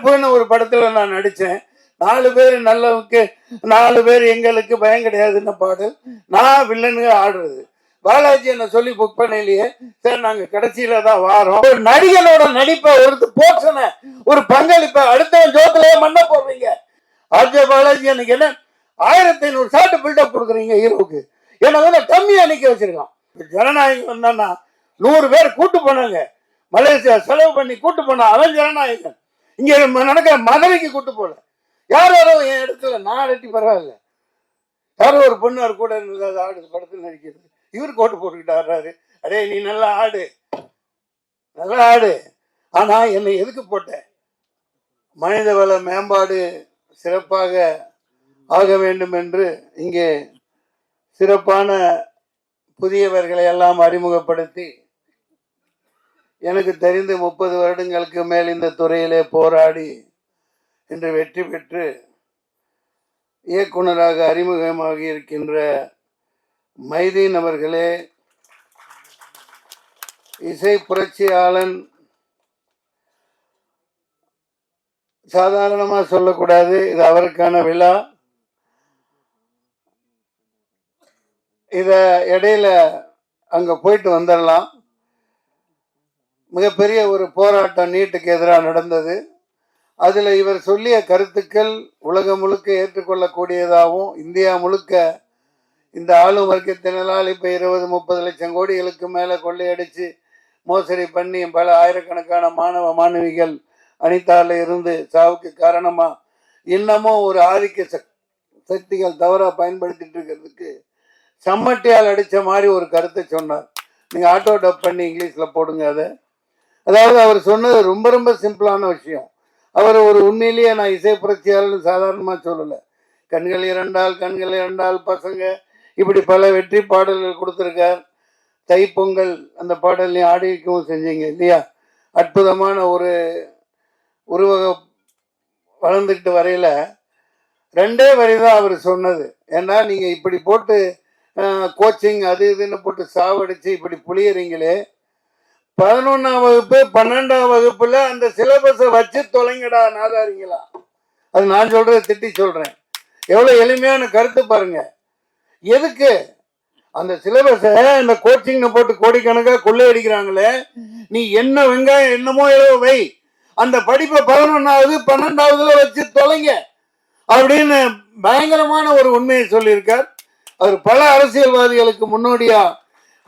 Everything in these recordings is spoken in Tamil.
நெருப்புன்னு ஒரு படத்துல நான் நடிச்சேன். 4 பேர் நல்லவங்க, 4 பேர் எங்களுக்கு பயம் கிடையாதுன்னு பாடல். நான் வில்லனுங்க ஆடுறது. பாலாஜி என்ன சொல்லி புக் பண்ணலையே சார், நாங்க கடைசியில தான் வாரோம். ஒரு நடிகனோட நடிப்பை போர்ஷனை ஒரு பங்களிப்பை அடுத்தவன் ஜோக்கிலேயே மண்ண போடுறீங்க. ஆர்ஜே பாலாஜி எனக்கு என்ன 1500 ஷாட் பில்டப் கொடுக்குறீங்க ஹீரோக்கு. என்ன கம்மியா நிக்க வச்சிருக்கான். ஜனநாயகம் வந்தான்னா 100 பேர் கூட்டு போனாங்க, மலேசியா செலவு பண்ணி கூட்டு போனா அவன் ஜனநாயகன். இங்க நடக்கிற மதுரைக்கு கூட்டு போல. யாரோ என் இடத்துல நான் அடட்டி பரவாயில்ல. யாரோ ஒரு பொண்ணு அவர் கூட இருந்தது ஆடு படத்தில் நடிக்கிறது. இவர் கோட்டு போட்டுக்கிட்டு ஆடுறாரு. அடே நீ நல்லா ஆடு, நல்லா ஆடு. ஆனா என்னை எதுக்கு போட்ட? மனிதவள மேம்பாடு சிறப்பாக ஆக வேண்டும் என்று இங்கே சிறப்பான புதியவர்களை எல்லாம் அறிமுகப்படுத்தி எனக்கு தெரிந்து 30 வருடங்களுக்கு மேல் இந்த துறையிலே போராடி இன்று வெற்றி பெற்று இயக்குனராக அறிமுகமாகி இருக்கின்ற மைதீன் அவர்களே, இசை புரட்சியாளன் சாதாரணமா சொல்லக்கூடாது, இது அவருக்கான விழா. இத இடையில அங்க போயிட்டு வந்துடலாம். மிகப்பெரிய ஒரு போராட்டம் நீட்டுக்கு எதிராக நடந்தது. அதுல இவர் சொல்லிய கருத்துக்கள் உலகம் முழுக்க ஏற்றுக்கொள்ளக்கூடியதாகவும், இந்தியா முழுக்க இந்த ஆளும் வர்க்கத்தினால் இப்ப 20-30 லட்சம் கோடிகளுக்கு மேல கொள்ளையடிச்சு மோசடி பண்ணி பல ஆயிரக்கணக்கான மாணவ மாணவிகள் அனிதால இருந்து சாவுக்கு காரணமா இன்னமும் ஒரு ஆதிக்க சக்திகள் தவறா பயன்படுத்திட்டு இருக்கிறதுக்கு சம்மட்டியால் அடிச்ச மாதிரி ஒரு கருத்தை சொன்னார். நீங்க ஆட்டோ டப் பண்ணி இங்கிலீஷ்ல போடுங்க. அதாவது அவர் சொன்னது ரொம்ப ரொம்ப சிம்பிளான விஷயம். அவர் ஒரு உண்மையிலேயே நான் இசை புரட்சியாளர் சாதாரணமா சொல்லல. கண்கள் இரண்டால் பசங்க, இப்படி பல வெற்றி பாடல்கள் கொடுத்திருக்கார். தைப்பொங்கல் அந்த பாடல்லையும் ஆடிக்கவும் செஞ்சீங்க இல்லையா? அற்புதமான ஒரு உருவக வளர்ந்துட்டு வரையில 2 வரிதான் அவர் சொன்னது. ஏன்னா நீங்க இப்படி போட்டு கோச்சிங் அது இதுன்னு போட்டு சாவடிச்சு இப்படி புளியறீங்களே, 11ஆம் வகுப்பு 12ஆம் வகுப்புல அந்த சிலபஸை வச்சு தொலைங்கடா நாதாரிங்களா. அது நான் சொல்றது திட்டி சொல்றேன். எவ்வளவு எளிமையான கருத்து பாருங்க. எதுக்கு அந்த சிலபஸ இந்த கோச்சிங் போட்டு கோடிக்கணக்கா கொள்ளையடிக்கிறாங்களே, நீ என்ன வெங்காயம் என்னமோ ஏதோ வை, அந்த படிப்பை 11ஆவது 12ஆவதுல வச்சு தொலைங்க அப்படின்னு பயங்கரமான ஒரு உண்மையை சொல்லியிருக்கார். அவர் பல அரசியல்வாதிகளுக்கு முன்னோடியா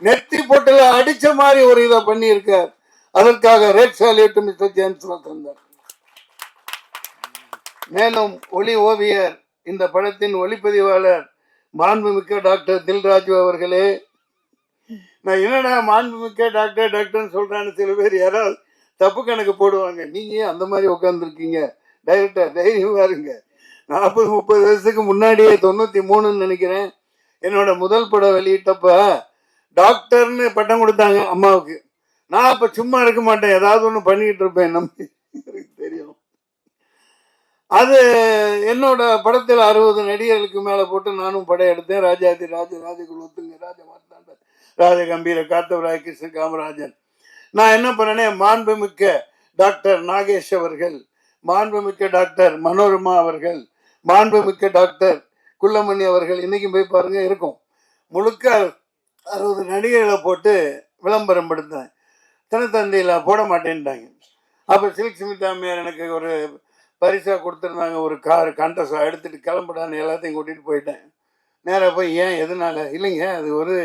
நெத்தி போட்டுல அடிச்ச மாதிரி ஒரு இதை பண்ணி இருக்கார். அதற்காக ரெட் சால்யூட் மிஸ்டர் ஜேம்ஸ் தந்தார். மேலும் ஒளி ஓவியர், இந்த படத்தின் ஒளிப்பதிவாளர் மாண்புமிக்க டாக்டர் தில்ராஜு அவர்களே. நான் என்னடா மாண்புமிக்க டாக்டர் சொல்றான்னு சில பேர் யாராவது தப்பு கணக்கு போடுவாங்க. நீங்க அந்த மாதிரி உட்கார்ந்துருக்கீங்க. டைரக்டர் தைரியமா இருங்க. 40-30 வருஷத்துக்கு முன்னாடியே 93 நினைக்கிறேன் என்னோட முதல் படம் வெளியிட்டப்ப டாக்டர்னு பட்டம் கொடுத்தாங்க அம்மாவுக்கு. நான் அப்ப சும்மா இருக்க மாட்டேன், ஏதாவது ஒண்ணு பண்ணிக்கிட்டு இருப்பேன். எனக்கு தெரியும். அது என்னோட படத்தில் 60 நடிகர்களுக்கு மேல போட்டு நானும் படம் எடுத்தேன். ராஜாதி ராஜகுலத்துங்க, ராஜமார்த்தாண்ட, ராஜகம்பீர, காத்தவராய, கிருஷ்ண காமராஜன். நான் என்ன பண்ணேன், மாண்புமிக்க டாக்டர் நாகேஷ் அவர்கள், மாண்புமிக்க டாக்டர் மனோரமா அவர்கள், மாண்புமிக்க டாக்டர் குள்ளமணி அவர்கள், இன்னைக்கு போய் பாருங்க இருக்கும். முழுக்க 60 நடிகர்களை போட்டு விளம்பரம் படுத்தேன். தினத்தந்தியில போட மாட்டேன்ட்டாங்க. அப்ப சில்க் ஸ்மிதாமியார் எனக்கு ஒரு பரிசா கொடுத்துருந்தாங்க, ஒரு கார் கண்டசா எடுத்துட்டு கிளம்புடான்னு எல்லாத்தையும் கூட்டிட்டு போயிட்டேன். நேராக போய் ஏன் எதனால இல்லைங்க, அது ஒரு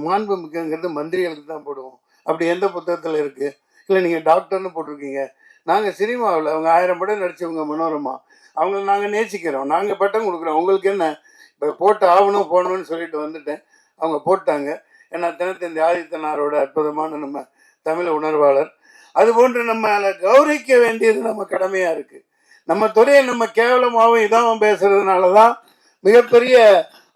மாண்பு மிக்கங்கிறது மந்திரிகளுக்கு தான் போடுவோம். அப்படி எந்த புத்தகத்தில் இருக்கு? இல்லை நீங்கள் டாக்டர்னு போட்டிருக்கீங்க. நாங்கள் சினிமாவில் அவங்க 1000 படம் நடிச்சவங்க மனோரமா, அவங்கள நாங்கள் நேசிக்கிறோம், நாங்கள் பட்டம் கொடுக்குறோம், உங்களுக்கு என்ன? இப்போ போட்டு ஆகணும் போகணும்னு சொல்லிட்டு வந்துட்டேன். அவங்க போட்டாங்க. ஏன்னா தினத்தந்தி ஆதித்தனாரோட அற்புதமான நம்ம தமிழ் உணர்வாளர். அதுபோன்று நம்ம கௌரவிக்க வேண்டியது நம்ம கடமையா இருக்கு. நம்ம துறையை நம்ம கேவலமாகவும் இதாகவும் பேசுறதுனாலதான் மிகப்பெரிய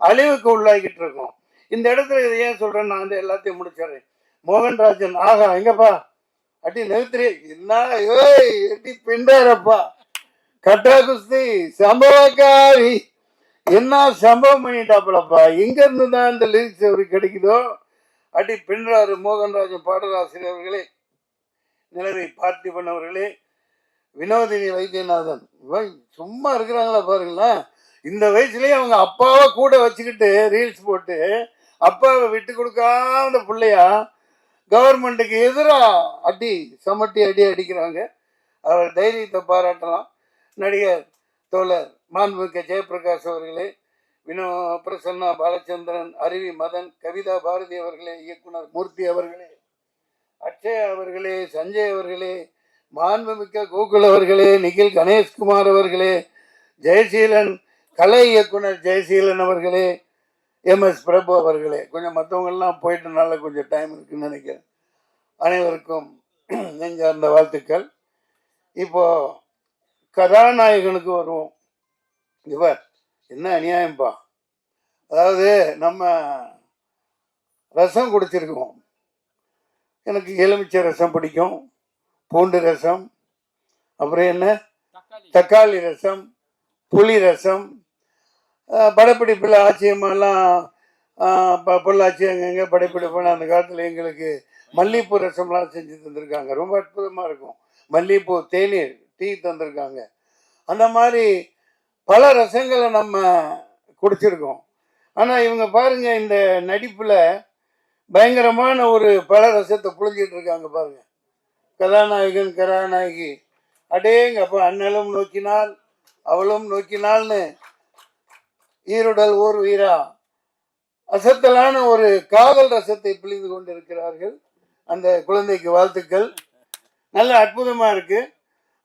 அழிவுக்கு உள்ளாகிட்டு இருக்கோம். இந்த இடத்துல இதை ஏன் சொல்றேன், நான் வந்து எல்லாத்தையும் முடிச்சிடறேன். மோகன்ராஜன் ஆகா எங்கப்பா அட்டி நிறுத்திரி என்ன எட்டி பிண்டாரப்பா, கட்டா குஸ்தி சம்பவக்காரி என்ன சம்பவம் பண்ணிட்டாப்பலப்பா. எங்க இருந்துதான் இந்த லிரிக்ஸ் அவருக்கு கிடைக்குதோ அடி பின்றாரு மோகன்ராஜன் பாடலாசிரியர் அவர்களே, நிலவை பார்த்திபன் அவர்களே, வினோதினி வைத்தியநாதன், சும்மா இருக்கிறாங்களா பாருங்களேன். இந்த வயசுலயே அவங்க அப்பாவை கூட வச்சுக்கிட்டு ரீல்ஸ் போட்டு அப்பாவை விட்டு கொடுக்காம பிள்ளையா கவர்மெண்ட்டுக்கு எதிராக சமட்டி அடி அடிக்கிறாங்க. அவர் தைரியத்தை பாராட்டலாம். நடிகர் தோழர் மாண்புமிக்க ஜெயபிரகாஷ் அவர்களே, பிரசன்னா பாலச்சந்திரன், அருவி மதன், கவிதா பாரதி அவர்களே, இயக்குனர் மூர்த்தி அவர்களே, அக்ஷய் அவர்களே, சஞ்சய் அவர்களே, மாண்புமிக்க கோகுல் அவர்களே, நிகில் கணேஷ்குமார் அவர்களே, ஜெயசீலன், கலை இயக்குனர் ஜெயசீலன் அவர்களே, MS பிரபு அவர்களே, கொஞ்சம் மற்றவங்கெல்லாம் போயிட்டனால கொஞ்சம் டைம் இருக்குன்னு நினைக்கிறேன். அனைவருக்கும் நெஞ்சார்ந்த வாழ்த்துக்கள். இப்போ கதாநாயகனுக்கு வருவோம். இவர் என்ன அநியாயம்பா, அதாவது நம்ம ரசம் குடிச்சிருக்கோம். எனக்கு எலுமிச்சை ரசம் பிடிக்கும், பூண்டு ரசம், அப்புறம் என்ன தக்காளி ரசம், புளி ரசம், படப்பிடிப்பில் ஆட்சியமெல்லாம் பொள்ளாச்சி அங்கங்கே படப்பிடிப்புன்னு அந்த காலத்தில் எங்களுக்கு மல்லிகைப்பூ ரசம்லாம் செஞ்சு தந்திருக்காங்க. ரொம்ப அற்புதமாக இருக்கும். மல்லிகைப்பூ தேநீர் டீ தந்திருக்காங்க. அந்த மாதிரி பல ரசங்களை நம்ம குடிச்சிருக்கோம். ஆனால் இவங்க பாருங்க, இந்த நடிப்பில் பயங்கரமான ஒரு பல ரசத்தை புழிஞ்சிட்டு இருக்காங்க பாருங்க. கதாநாயகன் கதாநாயகி அடேங்கப்பா, அண்ணலும் நோக்கினால் அவளும் நோக்கினால்னு ஈருடல் ஓர் வீரா அசத்தலான ஒரு காதல் ரசத்தை பிழிந்து கொண்டிருக்கிறார்கள். அந்த குழந்தைக்கு வாழ்த்துக்கள். நல்ல அற்புதமா இருக்கு.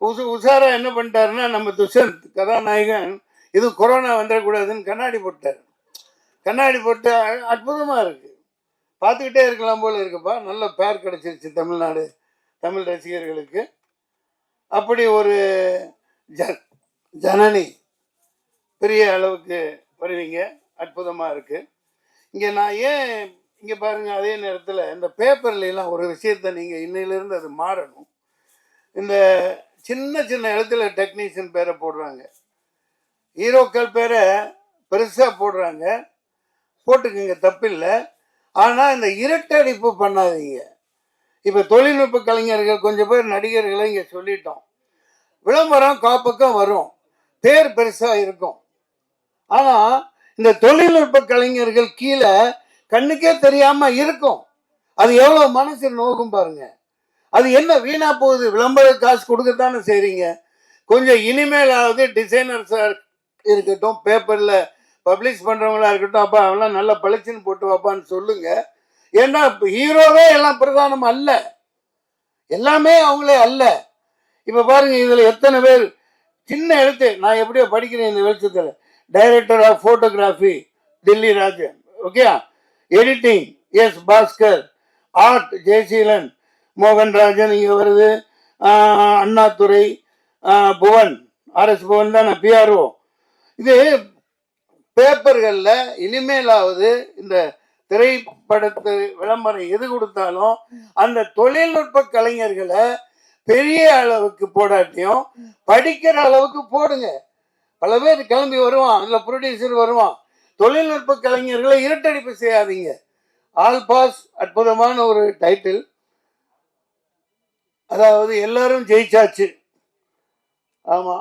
உஷாரா என்ன பண்ணிட்டாருன்னா, நம்ம துஷந்த் கதாநாயகன் இது கொரோனா வந்துடக்கூடாதுன்னு கண்ணாடி போட்டார். கண்ணாடி போட்டு அற்புதமா இருக்கு, பார்த்துக்கிட்டே இருக்கலாம் போல இருக்குப்பா. நல்ல பேர் கிடைச்சிருச்சு தமிழ்நாடு தமிழ் ரசிகர்களுக்கு. அப்படி ஒரு ஜனனி பெரிய அளவுக்கு வருவீங்க, அற்புதமா இருக்கு. இங்க நான் ஏன் இங்க பாருங்க, அதே நேரத்தில் இந்த பேப்பர்ல எல்லாம் ஒரு விஷயத்த நீங்க இன்னையிலிருந்து அது மாறணும். இந்த சின்ன சின்ன இடத்துல டெக்னீஷியன் பேரை போடுறாங்க, ஹீரோக்கள் பேரை பெருசா போடுறாங்க, போட்டுக்குங்க, தப்பில்லை. ஆனா இந்த இரட்டடிப்பு பண்ணாதீங்க. இப்ப தொழில்நுட்ப கலைஞர்கள் கொஞ்சம் பேர் நடிகர்களை இங்க சொல்லிட்டோம். விளம்பரம் காப்பக்கம் வரும், பேர் பெருசா இருக்கும். ஆனா இந்த தொழில்நுட்ப கலைஞர்கள் கீழே கண்ணுக்கே தெரியாம இருக்கும். அது எவ்வளவு மனசு நோக்கும் பாருங்க. அது என்ன வீணா போகுது? விளம்பர காசு கொடுக்கத்தானே செய்றீங்க. கொஞ்சம் இனிமேலாவது டிசைனர்ஸா இருக்கட்டும், பேப்பர்ல பப்ளிஷ் பண்றவங்களா இருக்கட்டும், அப்பா அவெல்லாம் நல்லா பளிச்சுன்னு போட்டு வைப்பான்னு சொல்லுங்க. ஏன்னா ஹீரோவே எல்லாம் பிரதானம் அல்ல, எல்லாமே அவங்களே அல்ல. இப்ப பாருங்க, இதுல எத்தனை பேர் சின்ன எழுத்து, நான் எப்படியோ படிக்கிறேன் இந்த வெளிச்சத்துல. Director of photography Dilli Rajan, okay. Editing S Bhaskar, art Jayaseelan, Mohanrajan இங்க வருது, அண்ணாதுரை, புவன், RS புவன் தான் PRO. இது பேப்பர்கள்ல இனிமேலாவது இந்த திரைப்படத்து விளம்பரம் எது கொடுத்தாலும் அந்த தொழில்நுட்ப கலைஞர்களை பெரிய அளவுக்கு போடாட்டியும் படிக்கிற அளவுக்கு போடுங்க. பல பேர் கிளம்பி வருவான், அதுல ப்ரொடியூசர் வருவான். தொழில்நுட்ப கலைஞர்களை இரட்டடிப்பு செய்யாதீங்க. ஆல் பாஸ் அற்புதமான ஒரு டைட்டில். அதாவது எல்லாரும் ஜெயிச்சாச்சு. ஆமா,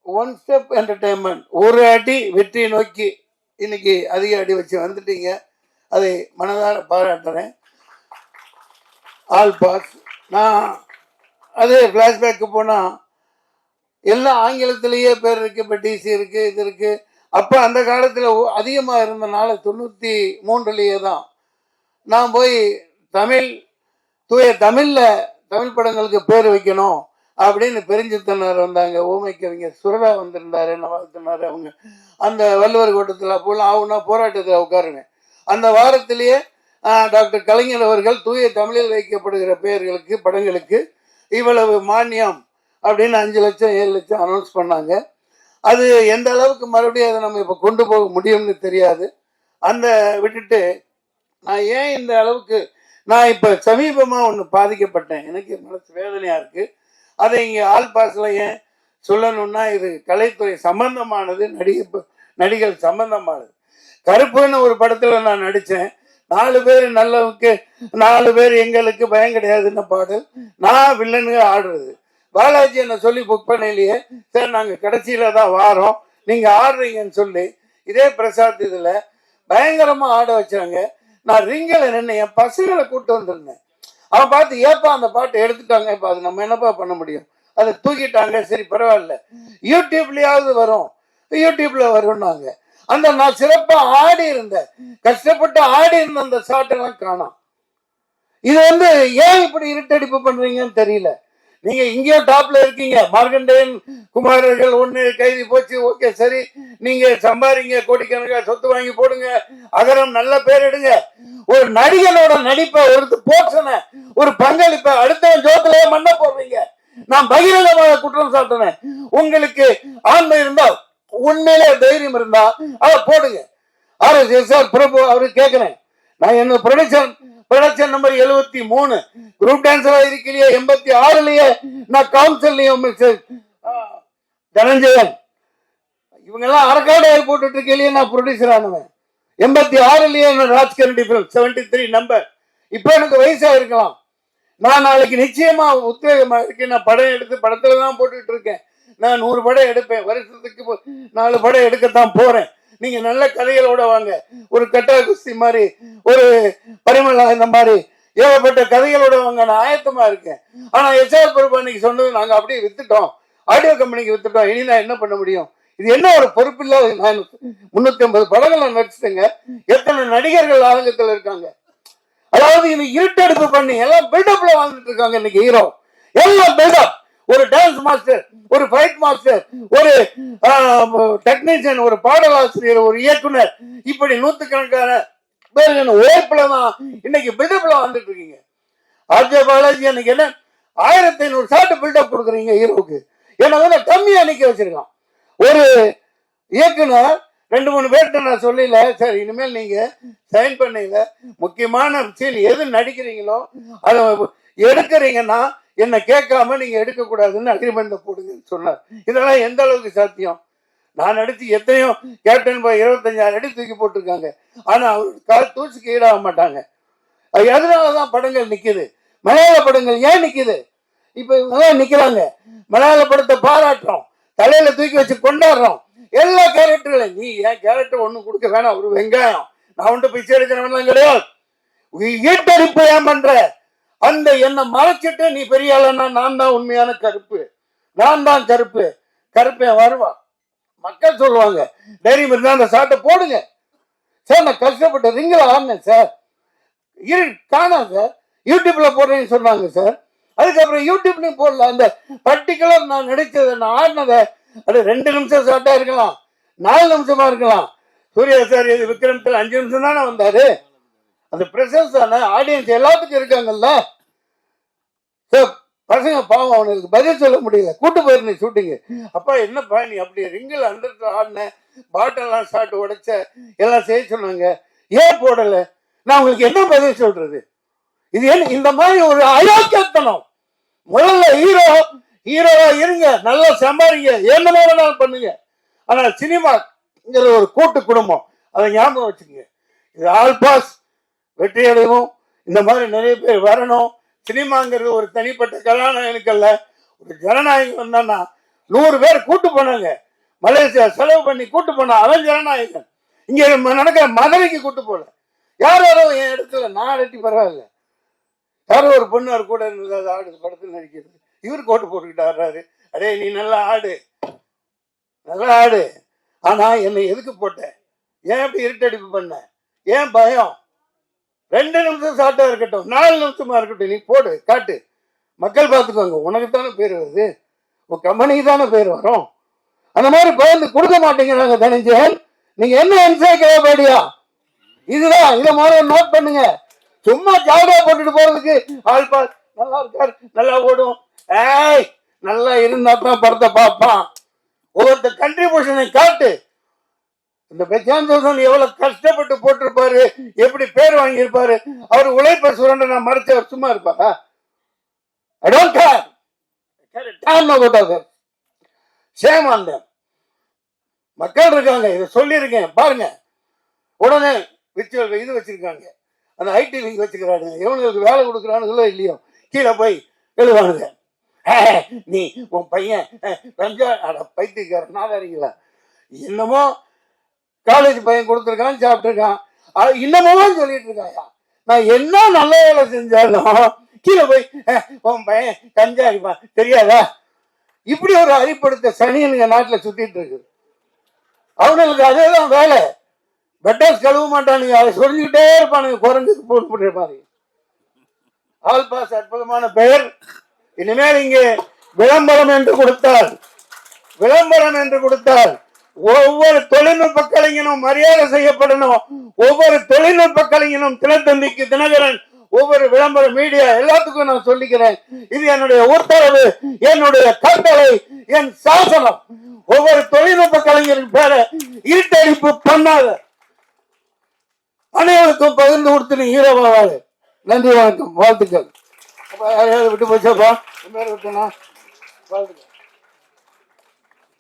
ஒன் ஸ்டெப் என்டர்டைன்மெண்ட், ஒரு அடி வெற்றி நோக்கி இன்னைக்கு அதிக அடி வச்சு வந்துட்டீங்க. அதை மனதார பாராட்டுறேன். All pass. நான் அது பிளாஷ்பேக்கு போனா எல்லாம் ஆங்கிலத்திலேயே பேர் இருக்கு. இப்போ DC இருக்கு, இது இருக்கு. அப்போ அந்த காலத்தில் அதிகமாக இருந்தனால 93 தான் நான் போய் தூய தமிழில் தமிழ் படங்களுக்கு பேர் வைக்கணும் அப்படின்னு பெருஞ்சித்தனர் வந்தாங்க. ஊமை கவிஞர் சுரதா வந்திருந்தாரு, என்ன வாழ்த்தினாரு. அவங்க அந்த வள்ளுவர் கூட்டத்தில் அப்போலாம் ஆகுனா போராட்டத்தில் உட்காருங்க. அந்த வாரத்திலேயே டாக்டர் கலைஞர் அவர்கள் தூய தமிழில் வைக்கப்படுகிற பெயர்களுக்கு படங்களுக்கு இவ்வளவு மானியம் அப்படின்னு 5 லட்சம் 7 லட்சம் அனௌன்ஸ் பண்ணாங்க. அது எந்த அளவுக்கு மறுபடியும் அதை நம்ம இப்போ கொண்டு போக முடியும்னு தெரியாது. அந்த விட்டுட்டு நான் ஏன் இந்த அளவுக்கு, நான் இப்போ சமீபமாக ஒன்று பாதிக்கப்பட்டேன், எனக்கு மனசு வேதனையாக இருக்குது. அதை இங்கே ஆல் பாஸில் ஏன் சொல்லணும்னா, இது கலைத்துறை சம்பந்தமானது, நடிகர் சம்பந்தமானது. கருப்புன்னு ஒரு படத்தில் நான் நடித்தேன். 4 பேர் நல்லவுக்கு 4 பேர் எங்களுக்கு பயம் கிடையாதுன்னு பாடல். நான் வில்லனுங்க ஆடுறது. பாலாஜி என்ன சொல்லி புக் பண்ணலையே, சரி நாங்க கடைசியில தான் வாரோம், நீங்க ஆடுறீங்கன்னு சொல்லி இதே பிரசாத் இதுல பயங்கரமா ஆட வச்சாங்க. நான் ரிங்கில் நின்று என் பசங்களை கூட்டு வந்திருந்தேன். அவன் பார்த்து ஏப்பா அந்த பாட்டை எடுத்துட்டாங்க, இப்ப அது நம்ம என்னப்பா பண்ண முடியும், அதை தூக்கிட்டாங்க, சரி பரவாயில்ல யூடியூப்லயாவது வரும், யூடியூப்ல வரும்னாங்க. அந்த நான் சிறப்பா ஆடி இருந்தேன், கஷ்டப்பட்டு ஆடி இருந்த அந்த ஷாட்டெல்லாம் காணோம். இது ஏன் இப்படி இருட்டடிப்பு பண்றீங்கன்னு தெரியல. நீங்க இங்கேயோ டாப்ல இருக்கீங்க, மார்க்கண்டேயன் குமாரர்கள் ஒண்ணு கைதி போச்சு, ஓகே சரி, நீங்க சம்பாதிங்க, கோடிக்கணக்கா சொத்து வாங்கி போடுங்க, அகரம் நல்ல பேர் எடுங்க. ஒரு நடிகனோட நடிப்பை ஒரு போர்ஷனை ஒரு பங்களிப்பை அடுத்தவன் ஜோத்திலேயே மண்ண போடுறீங்க. நான் பகிரங்கமாக குற்றம் சாட்டினேன். உங்களுக்கு ஆண்மை இருந்தா, உண்மையிலே தைரியம் இருந்தா அதை போடுங்க. RSS பிரபு அவரு கேட்கிறேன், நான் என்ன ப்ரொடக்ஷன் நம்பர் 73 குரூப் டான்ஸரா இருக்கலையே, 86லயே நான் கவுன்சிலையும் தனஞ்சயன் இவங்க எல்லாம் அரக்காடு போட்டுட்டு இருக்கலையே நான் ப்ரொடியூசர் ஆனவன். 86லயே ராஜ்கரண்டி 73 நம்பர். இப்ப எனக்கு வயசா இருக்கலாம், நான் நாளைக்கு நிச்சயமா உத்வேகமா இருக்கேன். நான் படம் எடுத்து படத்துல தான் போட்டுட்டு இருக்கேன். நான் 100 படம் எடுப்பேன், வருஷத்துக்கு 4 படம் எடுக்கத்தான் போறேன். நீங்க நல்ல கதைகளோட வாங்க, ஒரு கட்டா குஸ்தி மாதிரி, ஒரு பரிமளா இந்த மாதிரி ஏகப்பட்ட கதைகளோட வாங்க, நான் ஆயத்தமா இருக்கேன். ஆனா SR பிரபு அன்னைக்கு சொன்னது நாங்க அப்படியே வித்துட்டோம், ஆடியோ கம்பெனிக்கு வித்துட்டோம், இனி நான் என்ன பண்ண முடியும்? இது என்ன ஒரு பொறுப்பு இல்லாத. நான் 350 படங்கள் நடிச்சுட்டேங்க. எத்தனை நடிகர்கள் ஆரங்கத்தில் இருக்காங்க. அதாவது இது இருட்டெடுப்பு பண்ணி எல்லாம் பில்டப்ல வாழ்ந்துட்டு இருக்காங்க இன்னைக்கு ஹீரோ. எல்லாம் பில்டப். ஒரு டான்ஸ் மாஸ்டர், ஒரு ஃபைட் மாஸ்டர், ஒரு டெக்னீஷியன், ஒரு பாடலாசிரியர், ஒரு இயக்குனர், இப்படி நூத்துக்கணக்கான பேர் உழைப்புல தான் இன்னைக்கு பில்டப்ல வந்துட்டு இருக்கீங்க. RJ பாலாஜி அன்னைக்கு என்ன 1500 ஷாட் பில்டப் கொடுக்குறீங்க ஹீரோவுக்கு. ஏன்னா கம்மியா நிக்க வச்சிருக்கான். ஒரு இயக்குனர் 2-3 பேர்கிட்ட நான் சொல்லல, சார் இனிமேல் நீங்க சைன் பண்ணீங்க, முக்கியமான சீன் எது நடிக்கிறீங்களோ அதை எடுக்கிறீங்கன்னா என்ன கேட்காம நீங்க எடுக்க கூடாதுன்னு அக்ரிமெண்ட் போடுங்கன்னு சொன்னார். இதெல்லாம் எந்த அளவுக்கு சாத்தியம்? நான் நடிச்சு எத்தனையோ கேப்டன் பாய் 25,000 அடி தூக்கி போட்டிருக்காங்க. ஆனா அவருக்கு கால் தூசிக்கு ஈடாக மாட்டாங்க. அதனாலதான் படங்கள் நிக்குது. மலையாள படங்கள் ஏன் நிக்குது? இப்ப இவங்க நிக்கிறாங்க, மலையாள படத்தை பாராட்டுறோம், தலையில தூக்கி வச்சு கொண்டாடுறோம். எல்லா கேரக்டர்களும் நீ என் கேரக்டர் ஒண்ணு கொடுக்க வேணாம், ஒரு வெங்காயம், நான் ஒன்று பிச்சை எடுக்கிறவன் கிடையாது. ஈட்டடிப்பு ஏன் பண்ற? அந்த என்ன மறைச்சிட்டு நீ பெரிய ஆளன்னா நான் தான் உண்மையான கருப்பு, நான் தான் கருப்பு, கருப்பேன் வருவான். மக்கள் சொல்லுவாங்க, தைரியம் இருந்தா அந்த சாட்டை போடுங்க சார். நான் கஷ்டப்பட்ட ரிங்கில் ஆடினேன் சார், காணாம் சார், யூடியூப்ல போடுறேன்னு சொன்னாங்க சார். அதுக்கப்புறம் யூடியூப்லயும் போடல. அந்த பர்டிகுலர் நான் நடிச்சதை, நான் ஆடினதை, அது 2 நிமிஷம் சாட்டா இருக்கலாம், 4 நிமிஷமா இருக்கலாம். சூர்யா சார் இது விக்ரமத்தில் 5 நிமிஷம் தானே வந்தாரு. அந்த பிரசன்ஸ் தானே, ஆடியன்ஸ் எல்லாத்துக்கும் இருக்காங்கல்ல. பசங்க பாவம், அவனுக்கு பதில் சொல்ல முடியல. கூட்டு போயிருந்தேன் ஷூட்டிங்கு. அப்பா என்னப்பா நீ அப்படி ரிங்கில் அந்த ஆடின, பாட்டெல்லாம் ஷாட் உடைச்ச, எல்லாம் செய்ய சொன்னாங்க, ஏன் போடல? நான் உங்களுக்கு என்ன பதில் சொல்றது? இது என்ன இந்த மாதிரி ஒரு அயோக்கியத்தனம்? முதல்ல ஹீரோவா இருங்க, நல்லா சம்பாதிங்க, என்னமோ வேணாலும் பண்ணுங்க. ஆனா சினிமாங்கிற ஒரு கூட்டு குடும்பம், அதை ஞாபகம் வச்சுக்கோங்க. இது ஆல் பாஸ் வெற்றி அடையவும், இந்த மாதிரி நிறைய பேர் வரணும். சினிமாங்கிறது ஒரு தனிப்பட்ட கதாநாயகனுக்கு அல்ல. ஒரு ஜனநாயகம் வந்தான்னா 100 பேர் கூட்டு போனாங்க, மலேசியா செலவு பண்ணி கூட்டு போனா, அவன் ஜனநாயகன். இங்க நடக்கிற மதுரைக்கு கூட்டு போல. யாரோ என் இடத்துல நான் அடட்டி பரவாயில்ல, யாரோ ஒரு பொண்ணு அவர் கூட இருந்தது ஆடு படத்தில் நடிக்கிறது, இவர் கோட்டு போட்டுக்கிட்டு ஆடுறாரு. அடே நீ நல்லா ஆடு, நல்லா ஆடு, ஆனா என்னை எதுக்கு போட்ட? ஏன் இப்படி இருட்டடிப்பு பண்ண? ஏன் பயம்? 2 நிமிஷம் சாட்டா இருக்கட்டும், 4 நிமிஷமா இருக்கட்டும், நீ போடு, காட்டு, மக்கள் பார்த்துக்கோங்க. உனக்கு தானே பேர் வருது, உன் கம்பெனிக்கு தானே பேர் வரும். அந்த மாதிரி பயந்து கொடுக்க மாட்டேங்கிறாங்க தனஞ்சயன். நீங்க என்ன என்சைக்ளோபீடியா இதுதான், இதை மாதிரி நோட் பண்ணுங்க. சும்மா ஜாலியா போட்டுட்டு போறதுக்கு ஆள் பாஸ் நல்லா இருக்காரு, நல்லா ஓடும், ஏய் நல்லா இருந்தா தான் படத்தை பார்ப்பான். ஒவ்வொருத்த கண்ட்ரிபியூஷனை காட்டு. இந்த பிரசாந்த் எவ்வளவு கஷ்டப்பட்டு போட்டிருப்பாரு, எப்படி பேர் வாங்கியிருப்பாரு. அவர் உழைப்ப சுரண்ட நான் மறைச்சவர் சும்மா இருப்பாரா? I don't care. Shame on them. மக்கள் இருக்காங்க, இதை சொல்லியிருக்கேன் பாருங்க. உடனே இது வச்சிருக்காங்க, அந்த ஐடி விங் வச்சுக்கிறாங்க. இவனுங்களுக்கு வேலை கொடுக்குறானுங்களோ இல்லையோ, கீழே போய் எழுவானுங்க. நீ உன் பையன் பைத்தியக்கார நாதாரிங்களா, என்னமோ காலேஜ் பையன் கொடுத்துருக்கான், சாப்பிட்டுருக்கான், இன்னமும் சொல்லிட்டு இருக்காயா. நான் என்ன நல்ல வேலை செஞ்சாலும் கீழே போய் உன் பையன் கஞ்சா அடிப்பான் தெரியாதா? இப்படி ஒரு அறிப்படுத்த சனியனுங்க நாட்டில் சுத்திட்டு இருக்கு. அவங்களுக்கு அதேதான் வேலை. பெட்டாஸ் கழுவ மாட்டானுங்க, அதை சொல்லிக்கிட்டே இருப்பானுங்க, குரங்குக்கு போன் பண்ணுற மாதிரி. ஆல் பாஸ் அற்புதமான பெயர். இனிமேல் இங்கே விளம்பரம் என்று கொடுத்தால் ஒவ்வொரு தொழில்நுட்ப கலைஞனும் மரியாதை செய்யப்படணும். ஒவ்வொரு தொழில்நுட்ப கலைஞனும் தினத்தந்திக்கு தினகரன், ஒவ்வொரு விளம்பர மீடியா எல்லாத்துக்கும் நான் சொல்லிக்கிறேன். இது என்னுடைய உத்தரவு, என்னுடைய கட்டளை, என் சாசனம். ஒவ்வொரு தொழில்நுட்ப கலைஞரின் பேரை ஈட்டடிப்பு பண்ணாத, அனைவருக்கும் பகிர்ந்து கொடுத்து ஹீரோவாவாரு. நன்றி, வணக்கம், வாழ்த்துக்கள். யாரையாவது விட்டு போச்சாப்பா? விட்டுனா வாழ்த்துக்கள்.